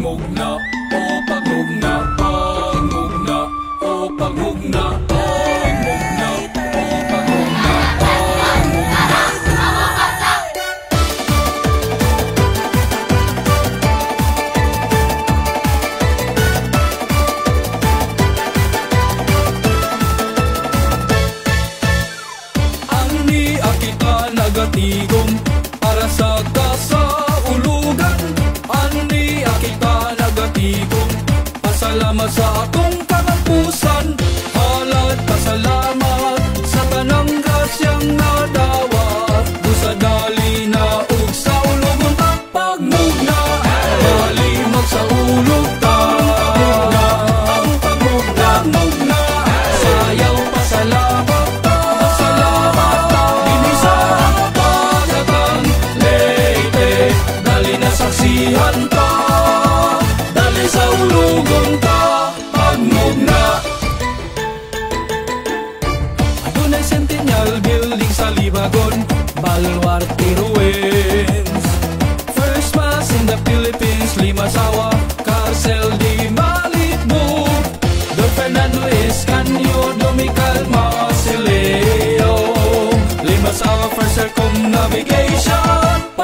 pangugna, o pangugna, pangugna, o pangugna, pangugna, o pangugna, pangugna. Ani akita nagatigom para sa kasaulugan. Ani akita nagatigom pasalamat sa atong kanapusan. Halat pasalamat sa tanang grasyang nadawat. Busa dali na ug sa ulogon ta pagmugna, malimog sa ulog ta. Ang pagmugna, pagmugna, sayaw pasalamat ta, pasalamat ta. Dinisa pagatan, leite, dali na saksihan ta, dali sa ulogon ta pagmugna. Adunay Centennial Building sa Libagon, Baluarte Ruins. First Mass in the Philippines, Limasawa, Carcel de Malibu, Don Fernando Escanio, Domical Masileo, Limasawa First Circumnavigation.